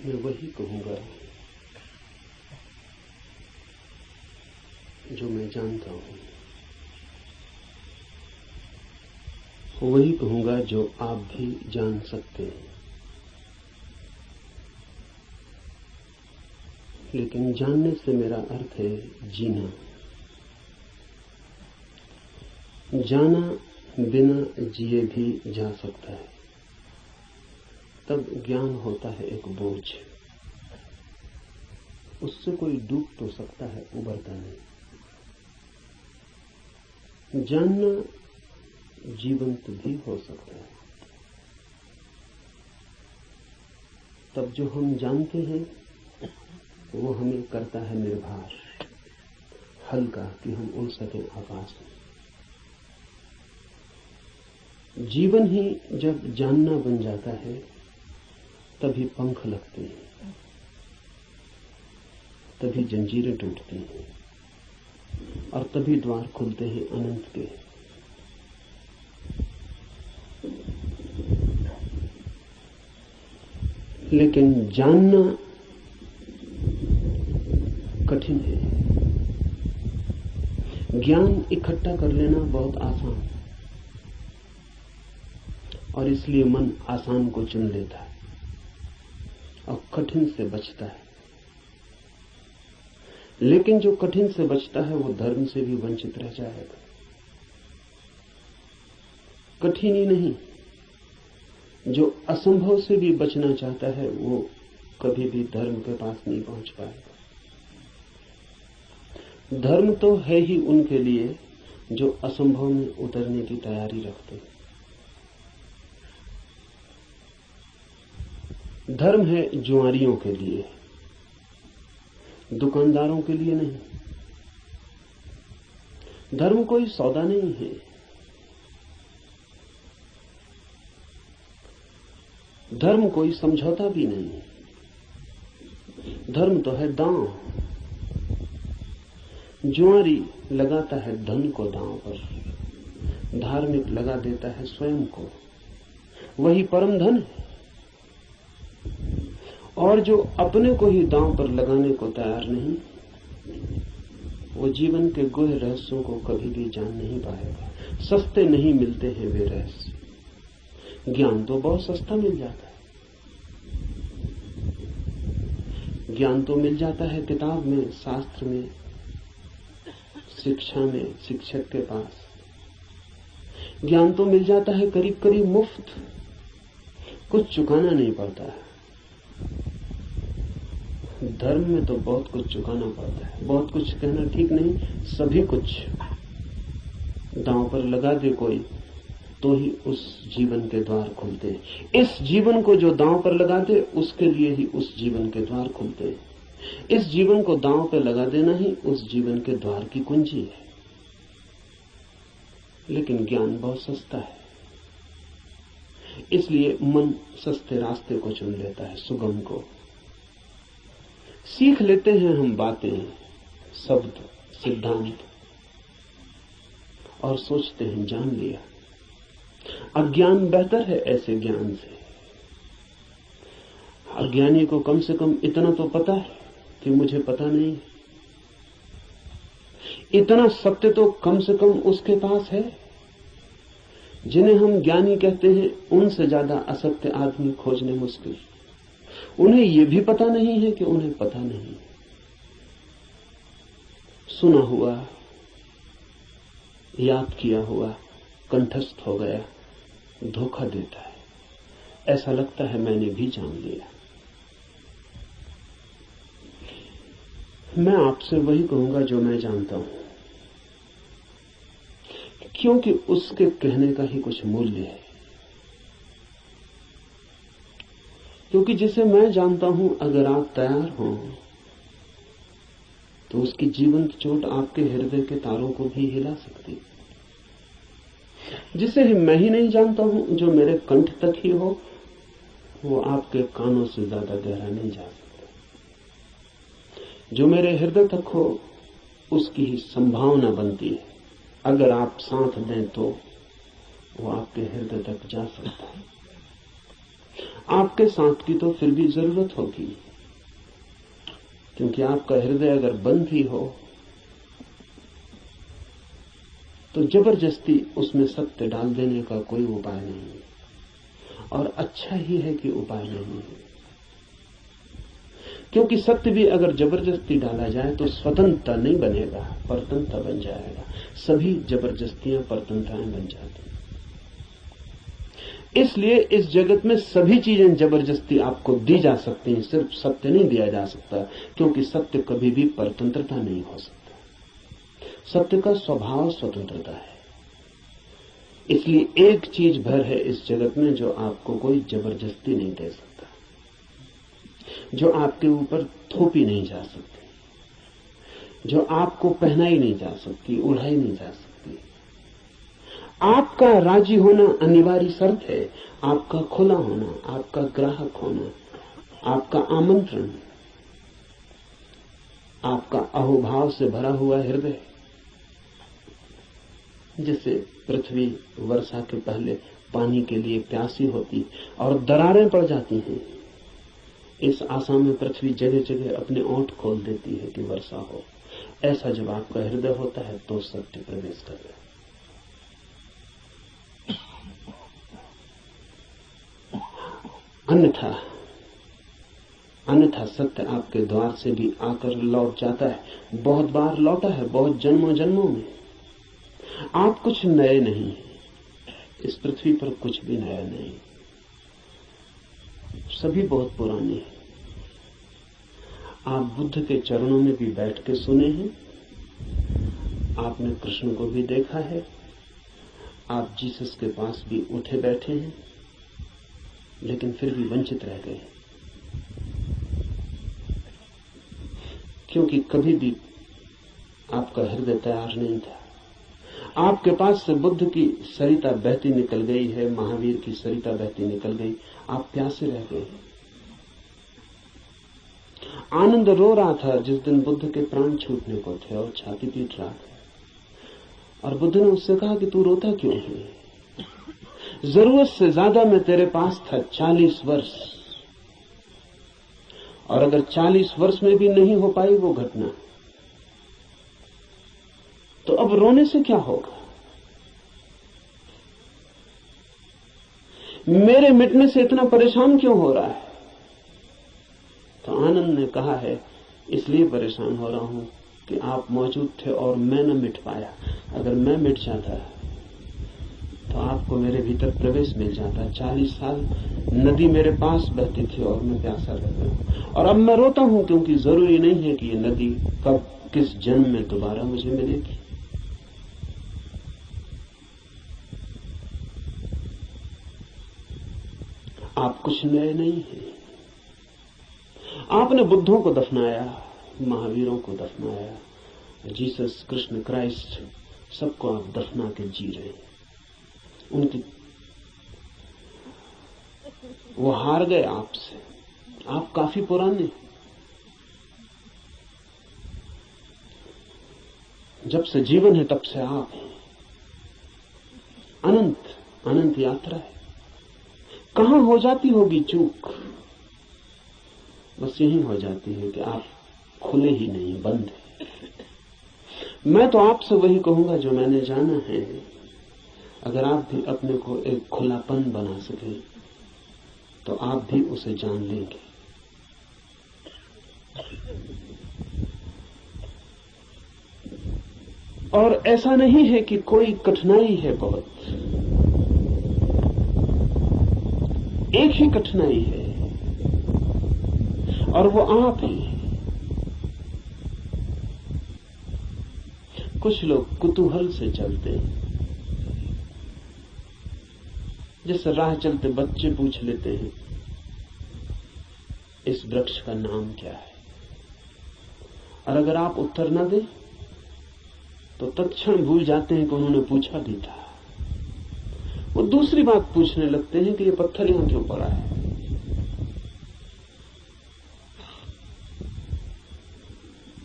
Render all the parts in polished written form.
मैं वही कहूंगा जो मैं जानता हूं, वही कहूंगा जो आप भी जान सकते हैं। लेकिन जानने से मेरा अर्थ है जीना। जाना बिना जिए भी जा सकता है, तब ज्ञान होता है एक बोझ। उससे कोई डूब तो सकता है, उबरता नहीं। जानना जीवंत भी हो सकता है। तब जो हम जानते हैं वो हमें करता है निर्भर, हल्का, कि हम उड़ सके आकाश में। जीवन ही जब जानना बन जाता है तभी पंख लगते हैं, तभी जंजीरें टूटती हैं और तभी द्वार खुलते हैं अनंत के। लेकिन जानना कठिन है। ज्ञान इकट्ठा कर लेना बहुत आसान है और इसलिए मन आसान को चुन लेता है और कठिन से बचता है। लेकिन जो कठिन से बचता है वो धर्म से भी वंचित रह जाएगा। कठिन ही नहीं, जो असंभव से भी बचना चाहता है वो कभी भी धर्म के पास नहीं पहुंच पाएगा। धर्म तो है ही उनके लिए जो असंभव में उतरने की तैयारी रखते हैं। धर्म है जुआरियों के लिए, दुकानदारों के लिए नहीं। धर्म कोई सौदा नहीं है। धर्म कोई समझौता भी नहीं। धर्म तो है दांव। जुआरी लगाता है धन को दांव पर, धार्मिक लगा देता है स्वयं को। वही परम धन है। और जो अपने को ही दांव पर लगाने को तैयार नहीं, वो जीवन के गुह रहस्यों को कभी भी जान नहीं पाएगा। सस्ते नहीं मिलते हैं वे रहस्य। ज्ञान तो बहुत सस्ता मिल जाता है। ज्ञान तो मिल जाता है किताब में, शास्त्र में, शिक्षा में, शिक्षक के पास। ज्ञान तो मिल जाता है करीब करीब मुफ्त, कुछ चुकाना नहीं पड़ता है। धर्म में तो बहुत कुछ चुकाना पड़ता है। बहुत कुछ कहना ठीक नहीं, सभी कुछ दांव पर लगा दे कोई तो ही उस जीवन के द्वार खुलते हैं। इस जीवन को जो दांव पर लगा दे उसके लिए ही उस जीवन के द्वार खुलते हैं। इस जीवन को दांव पर लगा देना ही उस जीवन के द्वार की कुंजी है। लेकिन ज्ञान बहुत सस्ता है, इसलिए मन सस्ते रास्ते को चुन लेता है, सुगम को। सीख लेते हैं हम बातें, शब्द, सिद्धांत और सोचते हैं जान लिया। अज्ञान बेहतर है ऐसे ज्ञान से। अज्ञानी को कम से कम इतना तो पता है कि मुझे पता नहीं। इतना सत्य तो कम से कम उसके पास है। जिन्हें हम ज्ञानी कहते हैं उनसे ज्यादा असत्य आदमी खोजने मुश्किल। उन्हें यह भी पता नहीं है कि उन्हें पता नहीं। सुना हुआ, याद किया हुआ, कंठस्थ हो गया, धोखा देता है। ऐसा लगता है मैंने भी जान लिया। मैं आपसे वही कहूंगा जो मैं जानता हूं, क्योंकि उसके कहने का ही कुछ मूल्य है। क्योंकि जिसे मैं जानता हूं, अगर आप तैयार हो तो उसकी जीवंत चोट आपके हृदय के तारों को भी हिला सकती। जिसे मैं ही नहीं जानता हूं, जो मेरे कंठ तक ही हो, वो आपके कानों से ज्यादा गहरा नहीं जा सकता। जो मेरे हृदय तक हो, उसकी ही संभावना बनती है। अगर आप साथ दें तो वो आपके हृदय तक जा सकता है। आपके साथ की तो फिर भी जरूरत होगी, क्योंकि आपका हृदय अगर बंद ही हो तो जबरदस्ती उसमें सत्य डाल देने का कोई उपाय नहीं, और अच्छा ही है कि उपाय नहीं है। क्योंकि सत्य भी अगर जबरदस्ती डाला जाए तो स्वतंत्रता नहीं बनेगा, परतंत्रता बन जाएगा। सभी जबरदस्तियां परतंत्रताएं बन जाती। इसलिए इस जगत में सभी चीजें जबरदस्ती आपको दी जा सकती हैं, सिर्फ सत्य नहीं दिया जा सकता, क्योंकि सत्य कभी भी परतंत्रता नहीं हो सकता। सत्य का स्वभाव स्वतंत्रता है। इसलिए एक चीज भर है इस जगत में जो आपको कोई जबरदस्ती नहीं दे सकता, जो आपके ऊपर थोपी नहीं जा सकती, जो आपको पहनाई नहीं जा सकती, उड़ाई नहीं जा सकती। आपका राजी होना अनिवार्य शर्त है, आपका खुला होना, आपका ग्राहक होना, आपका आमंत्रण, आपका अहोभाव से भरा हुआ हृदय। जैसे पृथ्वी वर्षा के पहले पानी के लिए प्यासी होती और दरारें पड़ जाती हैं, इस आशा में पृथ्वी जगह जगह अपने ओंठ खोल देती है कि वर्षा हो। ऐसा जब आपका हृदय होता है तो सत्य प्रवेश कर रहे। अन्यथा सत्य आपके द्वार से भी आकर लौट जाता है। बहुत बार लौटा है, बहुत जन्मों जन्मों में। आप कुछ नए नहीं, इस पृथ्वी पर कुछ भी नया नहीं, सभी बहुत पुराने हैं। आप बुद्ध के चरणों में भी बैठ के सुने हैं, आपने कृष्ण को भी देखा है, आप जीसस के पास भी उठे बैठे हैं, लेकिन फिर भी वंचित रह गए, क्योंकि कभी भी आपका हृदय तैयार नहीं था। आपके पास से बुद्ध की सरिता बहती निकल गई है, महावीर की सरिता बहती निकल गई, आप प्यासे रह गए। आनंद रो रहा था जिस दिन बुद्ध के प्राण छूटने को थे और छाती पीट रहा था, और बुद्ध ने उससे कहा कि तू रोता क्यों है? जरूरत से ज्यादा मैं तेरे पास था 40 वर्ष, और अगर 40 वर्ष में भी नहीं हो पाई वो घटना, तो अब रोने से क्या होगा? मेरे मिटने से इतना परेशान क्यों हो रहा है? तो आनंद ने कहा है, इसलिए परेशान हो रहा हूं कि आप मौजूद थे और मैं न मिट पाया। अगर मैं मिट जाता तो आपको मेरे भीतर प्रवेश मिल जाता। 40 साल नदी मेरे पास बहती थी और मैं प्यासा रह गया, और अब मैं रोता हूं क्योंकि जरूरी नहीं है कि ये नदी कब किस जन्म में दोबारा मुझे मिलेगी। आप कुछ नए नहीं हैं। आपने बुद्धों को दफनाया, महावीरों को दफनाया, जीसस, कृष्ण, क्राइस्ट, सबको आप दफना के जी रहे हैं। उनकी वो हार गए आपसे। आप काफी पुराने, जब से जीवन है तब से आप हैं। अनंत अनंत यात्रा है। कहां हो जाती होगी चूक? बस यही हो जाती है कि आप खुले ही नहीं, बंद है। मैं तो आपसे वही कहूंगा जो मैंने जाना है। अगर आप भी अपने को एक खुलापन बना सके तो आप भी उसे जान लेंगे। और ऐसा नहीं है कि कोई कठिनाई है बहुत, एक ही कठिनाई है और वो आप हैं। कुछ लोग कुतूहल से चलते हैं, जैसे राह चलते बच्चे पूछ लेते हैं इस वृक्ष का नाम क्या है, और अगर आप उत्तर न दें तो तत्क्षण भूल जाते हैं कि उन्होंने पूछा भी था। वो दूसरी बात पूछने लगते हैं कि ये पत्थर यहां क्यों पड़ा है।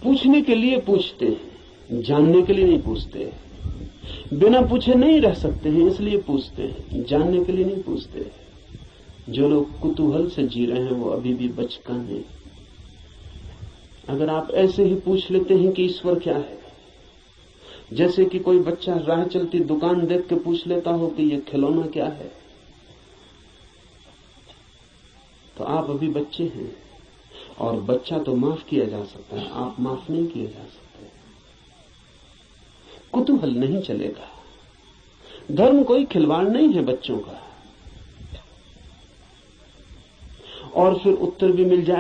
पूछने के लिए पूछते हैं, जानने के लिए नहीं पूछते। बिना पूछे नहीं रह सकते हैं, इसलिए पूछते हैं, जानने के लिए नहीं पूछते। जो लोग कुतूहल से जी रहे हैं वो अभी भी बचकाने हैं। अगर आप ऐसे ही पूछ लेते हैं कि ईश्वर क्या है, जैसे कि कोई बच्चा राह चलती दुकान देख के पूछ लेता हो कि ये खिलौना क्या है, तो आप अभी बच्चे हैं। और बच्चा तो माफ किया जा सकता है, आप माफ नहीं किए जा सकते। कुतूहल नहीं चलेगा। धर्म कोई खिलवाड़ नहीं है बच्चों का। और फिर उत्तर भी मिल जाए